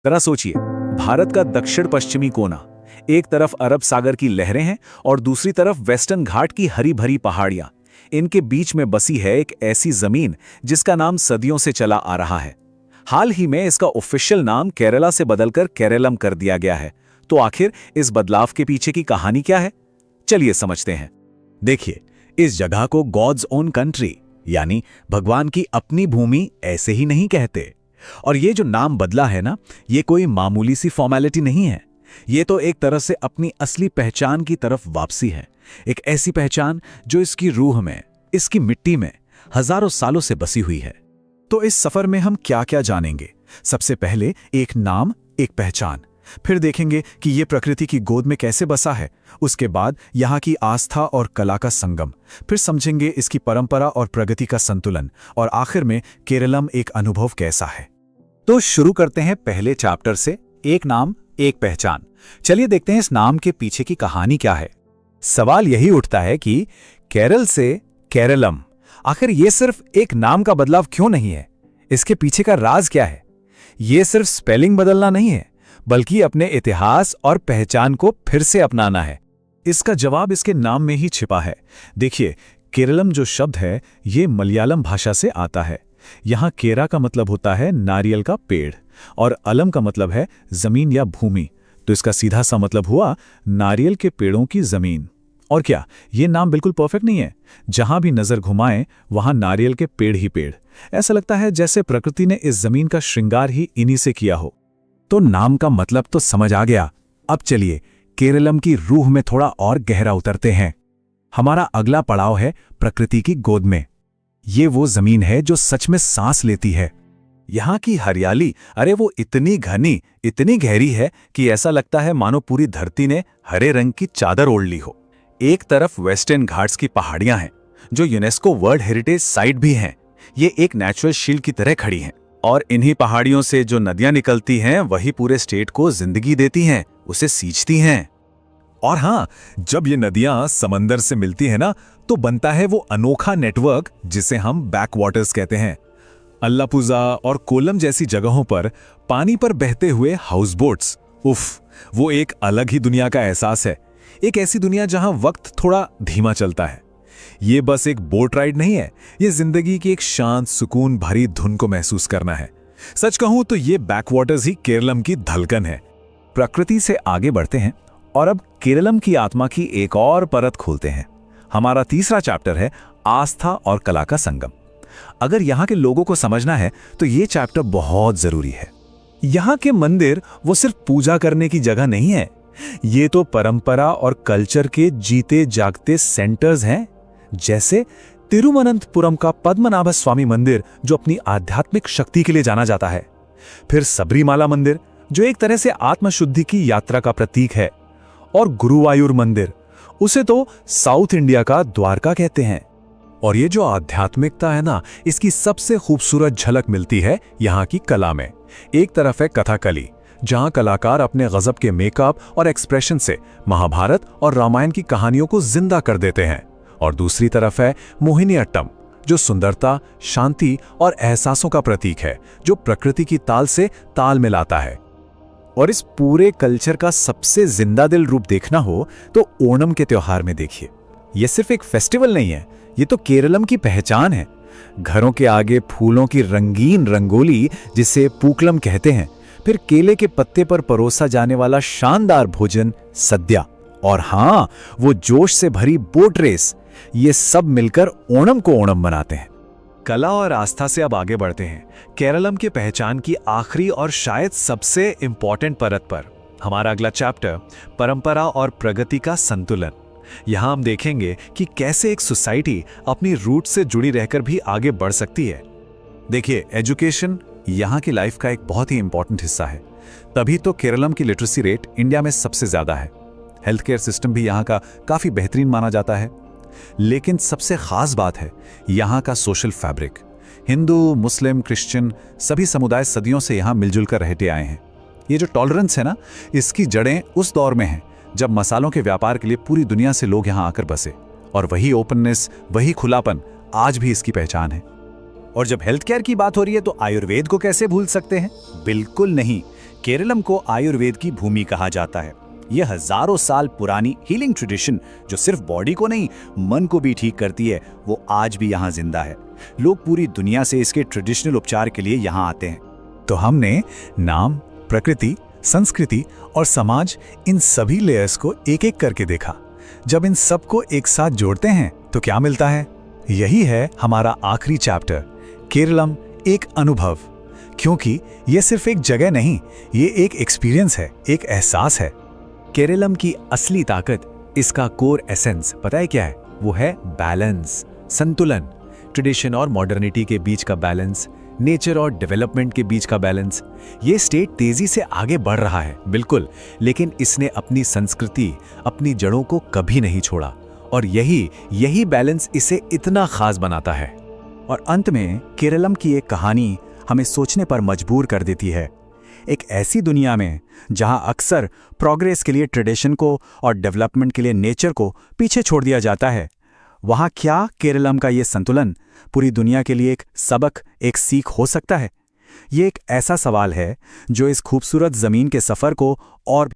जरा सोचिए, भारत का दक्षिण पश्चिमी कोना, एक तरफ अरब सागर की लहरें हैं और दूसरी तरफ वेस्टर्न घाट की हरी भरी पहाड़ियां। इनके बीच में बसी है एक ऐसी जमीन जिसका नाम सदियों से चला आ रहा है। हाल ही में इसका ऑफिशियल नाम केरला से बदलकर केरलम कर दिया गया है। तो आखिर इस बदलाव के पीछे की कहानी क्या है, चलिए समझते हैं। देखिए, इस जगह को गॉड्स ओन कंट्री यानी भगवान की अपनी भूमि ऐसे ही नहीं कहते। और ये जो नाम बदला है ना, ये कोई मामूली सी फॉर्मेलिटी नहीं है। ये तो एक तरह से अपनी असली पहचान की तरफ वापसी है। एक ऐसी पहचान जो इसकी रूह में, इसकी मिट्टी में हजारों सालों से बसी हुई है। तो इस सफर में हम क्या क्या जानेंगे? सबसे पहले एक नाम, एक पहचान। फिर देखेंगे कि ये प्रकृति की गोद में कैसे बसा है। उसके बाद यहाँ की आस्था और कला का संगम। फिर समझेंगे इसकी परंपरा और प्रगति का संतुलन। और आखिर में केरलम एक अनुभव कैसा है। तो शुरू करते हैं पहले चैप्टर से, एक नाम एक पहचान। चलिए देखते हैं इस नाम के पीछे की कहानी क्या है। सवाल यही उठता है कि केरल से केरलम, आखिर ये सिर्फ एक नाम का बदलाव क्यों नहीं है? इसके पीछे का राज क्या है? ये सिर्फ स्पेलिंग बदलना नहीं है, बल्कि अपने इतिहास और पहचान को फिर से अपनाना है। इसका जवाब इसके नाम में ही छिपा है। देखिए, केरलम जो शब्द है ये मलयालम भाषा से आता है। यहाँ केरा का मतलब होता है नारियल का पेड़ और अलम का मतलब है जमीन या भूमि। तो इसका सीधा सा मतलब हुआ नारियल के पेड़ों की जमीन। और क्या ये नाम बिल्कुल परफेक्ट नहीं है? जहां भी नजर घुमाएं वहां नारियल के पेड़ ही पेड़। ऐसा लगता है जैसे प्रकृति ने इस जमीन का श्रृंगार ही इन्हीं से किया हो। तो नाम का मतलब तो समझ आ गया। अब चलिए केरलम की रूह में थोड़ा और गहरा उतरते हैं। हमारा अगला पड़ाव है प्रकृति की गोद में। ये वो जमीन है जो सच में सांस लेती है। यहाँ की हरियाली, अरे वो इतनी घनी, इतनी गहरी है कि ऐसा लगता है मानो पूरी धरती ने हरे रंग की चादर ओढ़ ली हो। एक तरफ वेस्टर्न घाट्स की पहाड़ियां हैं जो यूनेस्को वर्ल्ड हेरिटेज साइट भी हैं। ये एक नेचुरल शील्ड की तरह खड़ी हैं और इन्हीं पहाड़ियों से जो नदियां निकलती हैं वही पूरे स्टेट को जिंदगी देती हैं, उसे सींचती हैं। और हाँ, जब ये नदियां समंदर से मिलती हैं ना, तो बनता है वो अनोखा नेटवर्क जिसे हम बैक वाटर्स कहते हैं। अल्लापुजा और कोल्लम जैसी जगहों पर पानी पर बहते हुए हाउस बोट्स, उफ, वो एक अलग ही दुनिया का एहसास है। एक ऐसी दुनिया जहां वक्त थोड़ा धीमा चलता है। ये बस एक बोट राइड नहीं है, ये जिंदगी की एक शांत, सुकून भरी धुन को महसूस करना है। सच कहूं तो ये बैकवाटर्स ही केरलम की धड़कन है। प्रकृति से आगे बढ़ते हैं और अब केरलम की आत्मा की एक और परत खोलते हैं। हमारा तीसरा चैप्टर है आस्था और कला का संगम। अगर यहाँ के लोगों को समझना है तो ये चैप्टर बहुत जरूरी है। यहाँ के मंदिर वो सिर्फ पूजा करने की जगह नहीं है, ये तो परंपरा और कल्चर के जीते जागते सेंटर्स हैं। जैसे तिरुवनंतपुरम का पद्मनाभ स्वामी मंदिर जो अपनी आध्यात्मिक शक्ति के लिए जाना जाता है। फिर सबरीमाला मंदिर जो एक तरह से आत्मशुद्धि की यात्रा का प्रतीक है। और गुरुवायूर मंदिर, उसे तो साउथ इंडिया का द्वारका कहते हैं। और ये जो आध्यात्मिकता है ना, इसकी सबसे खूबसूरत झलक मिलती है यहाँ की कला में। एक तरफ है कथाकली, जहां कलाकार अपने गजब के मेकअप और एक्सप्रेशन से महाभारत और रामायण की कहानियों को जिंदा कर देते हैं। और दूसरी तरफ है मोहिनीअट्टम, जो सुंदरता, शांति और एहसासों का प्रतीक है, जो प्रकृति की ताल से ताल मिलाता है। और इस पूरे कल्चर का सबसे जिंदा दिल रूप देखना हो तो ओणम के त्योहार में देखिए। यह सिर्फ एक फेस्टिवल नहीं है, ये तो केरलम की पहचान है। घरों के आगे फूलों की रंगीन रंगोली, जिसे पूकलम कहते हैं, फिर केले के पत्ते पर परोसा जाने वाला शानदार भोजन सद्या, और हाँ, वो जोश से भरी बोट रेस, ये सब मिलकर ओणम को ओणम मनाते हैं। कला और आस्था से अब आगे बढ़ते हैं केरलम के पहचान की आखिरी और शायद सबसे इंपॉर्टेंट परत पर। हमारा अगला चैप्टर परंपरा और प्रगति का संतुलन। यहां हम देखेंगे कि कैसे एक सोसाइटी अपनी रूट से जुड़ी रहकर भी आगे बढ़ सकती है। देखिए, एजुकेशन यहाँ की लाइफ का एक बहुत ही इंपॉर्टेंट हिस्सा है। तभी तो केरलम की लिटरेसी रेट इंडिया में सबसे ज्यादा है। हेल्थ केयर सिस्टम भी यहाँ का काफी बेहतरीन माना जाता है। लेकिन सबसे खास बात है यहाँ का सोशल फैब्रिक। हिंदू, मुस्लिम, क्रिश्चियन सभी समुदाय सदियों से यहाँ मिलजुल कर रहते आए हैं। ये जो टॉलरेंस है ना, इसकी जड़ें उस दौर में हैं जब मसालों के व्यापार के लिए पूरी दुनिया से लोग यहाँ आकर बसे। और वही ओपननेस, वही खुलापन आज भी इसकी पहचान है। और जब हेल्थ केयर की बात हो रही है तो आयुर्वेद को कैसे भूल सकते हैं? बिल्कुल नहीं। केरलम को आयुर्वेद की भूमि कहा जाता है। यह हजारों साल पुरानी हीलिंग ट्रेडिशन जो सिर्फ बॉडी को नहीं मन को भी ठीक करती है, वो आज भी यहाँ जिंदा है। लोग पूरी दुनिया से इसके ट्रेडिशनल उपचार के लिए यहाँ आते हैं। तो हमने नाम, प्रकृति, संस्कृति और समाज, इन सभी लेयर्स को एक एक करके देखा। जब इन सबको एक साथ जोड़ते हैं तो क्या मिलता है? यही है हमारा आखिरी चैप्टर, केरलम एक अनुभव। क्योंकि ये सिर्फ एक जगह नहीं, ये एक एक्सपीरियंस है, एक एहसास है। केरलम की असली ताकत, इसका कोर एसेंस पता है क्या है? वो है बैलेंस, संतुलन। ट्रेडिशन और मॉडर्निटी के बीच का बैलेंस, नेचर और डेवलपमेंट के बीच का बैलेंस। ये स्टेट तेजी से आगे बढ़ रहा है, बिल्कुल, लेकिन इसने अपनी संस्कृति, अपनी जड़ों को कभी नहीं छोड़ा। और यही बैलेंस इसे इतना खास बनाता है। और अंत में केरलम की एक कहानी हमें सोचने पर मजबूर कर देती है। एक ऐसी दुनिया में जहां अक्सर प्रोग्रेस के लिए ट्रेडिशन को और डेवलपमेंट के लिए नेचर को पीछे छोड़ दिया जाता है, वहां क्या केरलम का ये संतुलन पूरी दुनिया के लिए एक सबक, एक सीख हो सकता है? ये एक ऐसा सवाल है जो इस खूबसूरत जमीन के सफर को और